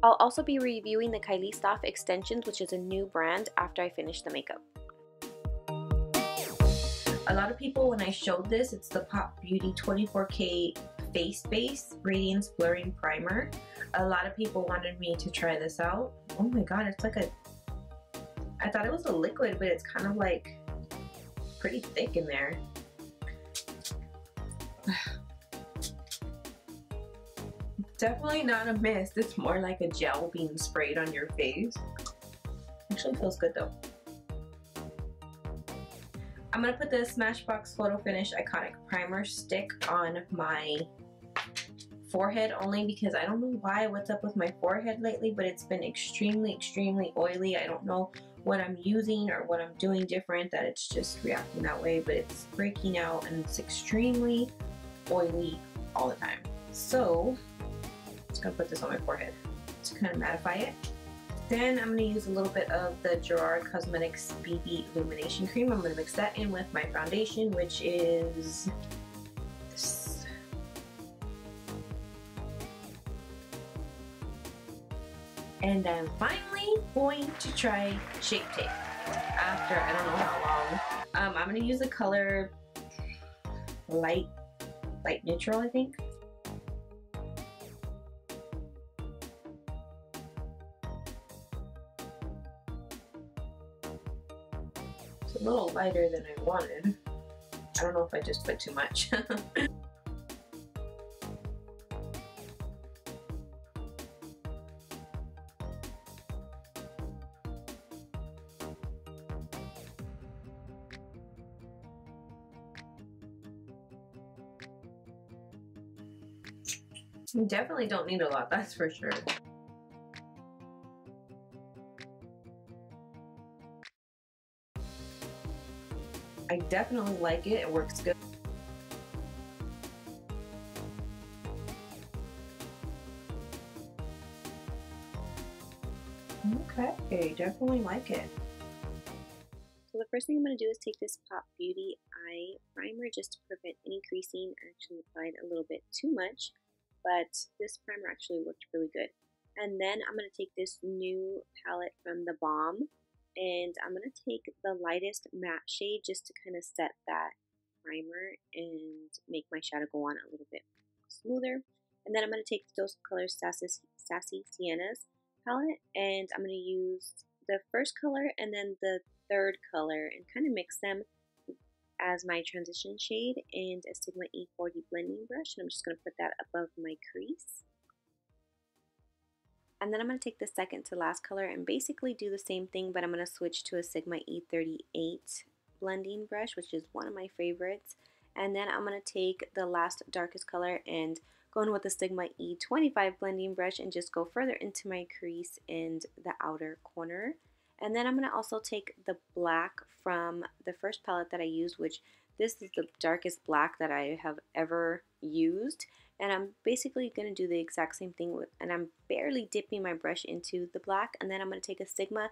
I'll also be reviewing the Kylisstof extensions, which is a new brand, after I finish the makeup. A lot of people, when I showed this, it's the Pop Beauty 24K Face Base Radiance Blurring Primer. A lot of people wanted me to try this out. Oh my god, it's like a... I thought it was a liquid, but it's kind of like pretty thick in there. Definitely not a mist. It's more like a gel being sprayed on your face. Actually feels good though. I'm gonna put the Smashbox Photo Finish Iconic Primer stick on my forehead only because I don't know what's up with my forehead lately, but it's been extremely oily. I don't know what I'm using or what I'm doing different, that it's just reacting that way, but it's breaking out and it's extremely oily all the time. So I'm just gonna put this on my forehead to kind of mattify it. Then I'm going to use a little bit of the Jouer Cosmetics BB Illumination Cream. I'm going to mix that in with my foundation, which is this. And I'm finally going to try Shape Tape after I don't know how long. I'm going to use the color light neutral, I think. A little lighter than I wanted. I don't know if I just put too much. You definitely don't need a lot, that's for sure. I definitely like it. It works good. Okay, definitely like it. So the first thing I'm going to do is take this Pop Beauty eye primer just to prevent any creasing. I actually applied a little bit too much, but this primer actually worked really good. And then I'm going to take this new palette from the Balm, and I'm going to take the lightest matte shade just to kind of set that primer and make my shadow go on a little bit smoother. And then I'm going to take those colors, Sassy Siennas palette, and I'm going to use the first color and then the third color and kind of mix them as my transition shade and a Sigma E40 blending brush. And I'm just going to put that above my crease. And then I'm going to take the second to last color and basically do the same thing, but I'm going to switch to a Sigma E38 blending brush, which is one of my favorites. And then I'm going to take the last darkest color and go in with the Sigma E25 blending brush and just go further into my crease and the outer corner. And then I'm going to also take the black from the first palette that I used, which this is the darkest black that I have ever used. And I'm basically going to do the exact same thing and I'm barely dipping my brush into the black. And then I'm going to take a Sigma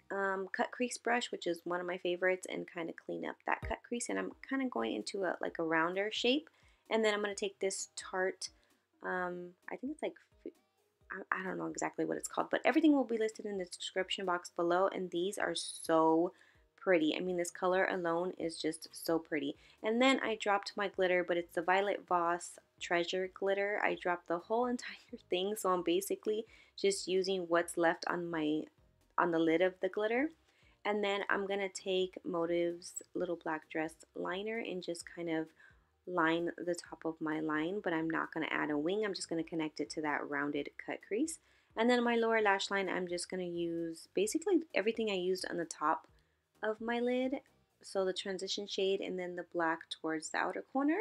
cut crease brush, which is one of my favorites, and kind of clean up that cut crease. And I'm kind of going into like a rounder shape. And then I'm going to take this Tarte, I think it's like, I don't know exactly what it's called, but everything will be listed in the description box below. And these are so pretty. I mean, this color alone is just so pretty. And then I dropped my glitter, but it's the Violet Voss Treasure glitter. I dropped the whole entire thing, so I'm basically just using what's left on the lid of the glitter. And then I'm gonna take Motive's little black dress liner and just kind of line the top of my line, but I'm not gonna add a wing. I'm just gonna connect it to that rounded cut crease. And then my lower lash line, I'm just gonna use basically everything I used on the top of my lid, so the transition shade and then the black towards the outer corner.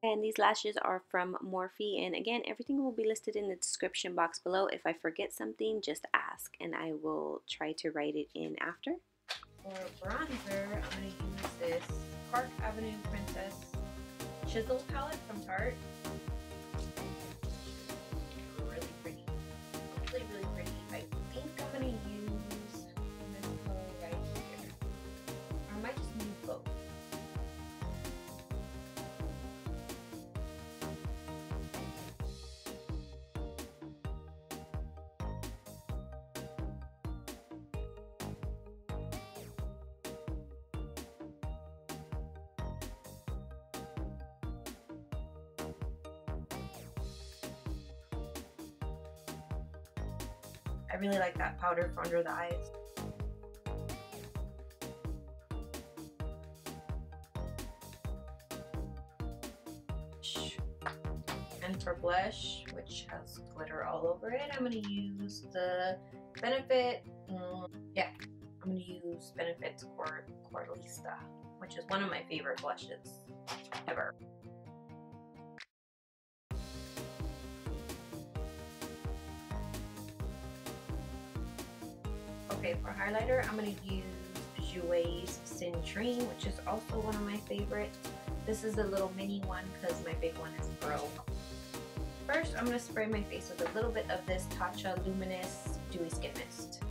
And these lashes are from Morphe, and again, everything will be listed in the description box below. If I forget something, just ask and I will try to write it in after. For bronzer, I'm going to use this Park Avenue Princess Chisel palette from Tarte. Really pretty. Really pretty. I think I'm going to use this color right here. Or I might just use both. I really like that powder for under the eyes. And for blush, which has glitter all over it, I'm going to use the Benefit, I'm going to use Benefit's Kylisstof, which is one of my favorite blushes ever. Okay, for highlighter, I'm going to use Jouer's Citrine, which is also one of my favorites. This is a little mini one because my big one is broke. First, I'm going to spray my face with a little bit of this Tarte Luminous Dewy Skin Mist.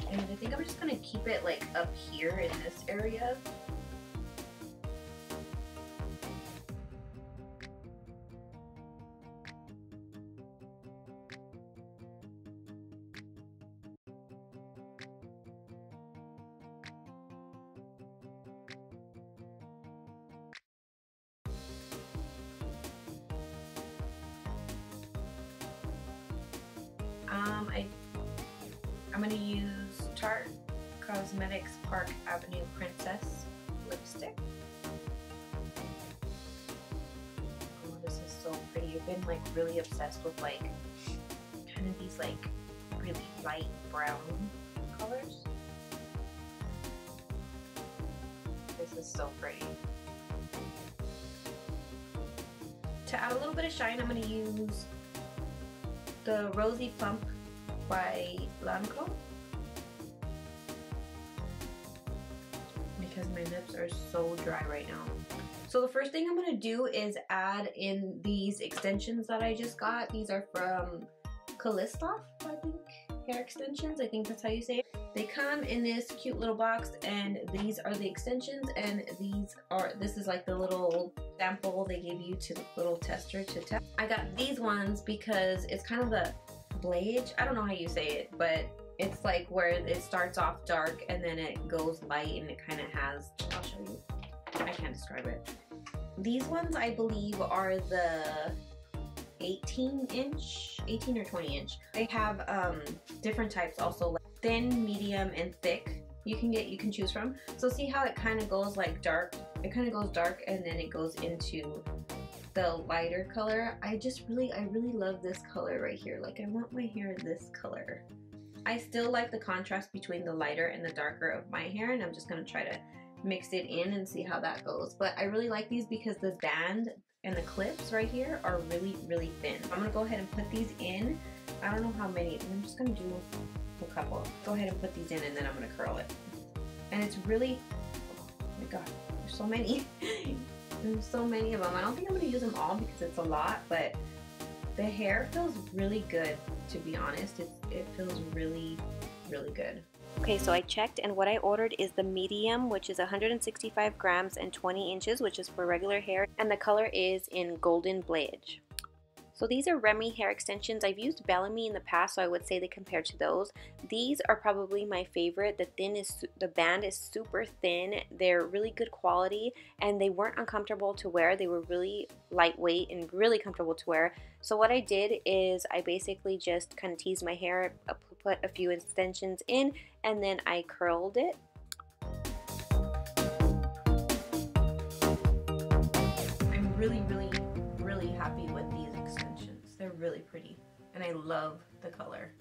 And I think I'm just going to keep it like up here in this area. I'm going to use Tarte Cosmetics Park Avenue Princess lipstick. Oh, this is so pretty. I've been like really obsessed with like kind of these like really light brown colors. This is so pretty. To add a little bit of shine, I'm going to use the Rosy Plump by Lancome, because my lips are so dry right now. So the first thing I'm going to do is add in these extensions that I just got. These are from Kylisstof, I think, hair extensions. I think that's how you say it. They come in this cute little box, and these are the extensions, and this is like the little sample they gave you to the little tester to test. I got these ones because it's kind of the balayage, I don't know how you say it, but it's like where it starts off dark and then it goes light, and it kind of has, I'll show you, I can't describe it. These ones I believe are the 18 or 20 inch. They have different types also, like thin, medium, and thick. You can choose from. So see how it kind of goes like dark, it kind of goes dark and then it goes into the lighter color. I really love this color right here. Like, I want my hair this color. I still like the contrast between the lighter and the darker of my hair, and I'm just going to try to mix it in and see how that goes. But I really like these because the band and the clips right here are really, really thin. I'm going to go ahead and put these in. I don't know how many. I'm just going to do a couple. Go ahead and put these in, and then I'm going to curl it. And it's really, oh my god, there's so many. There's so many of them. I don't think I'm going to use them all because it's a lot, but the hair feels really good, to be honest. It feels really, really good. Okay, so I checked, and what I ordered is the medium, which is 165 grams and 20 inches, which is for regular hair, and the color is in golden balayage. So these are Rimmel hair extensions. I've used Bellamy in the past, so I would say they compare to those. These are probably my favorite. The band is super thin. They're really good quality, and they weren't uncomfortable to wear. They were really lightweight and really comfortable to wear. So what I did is I basically just kind of teased my hair, put a few extensions in, and then I curled it. I'm really happy with these extensions. They're really pretty, and I love the color.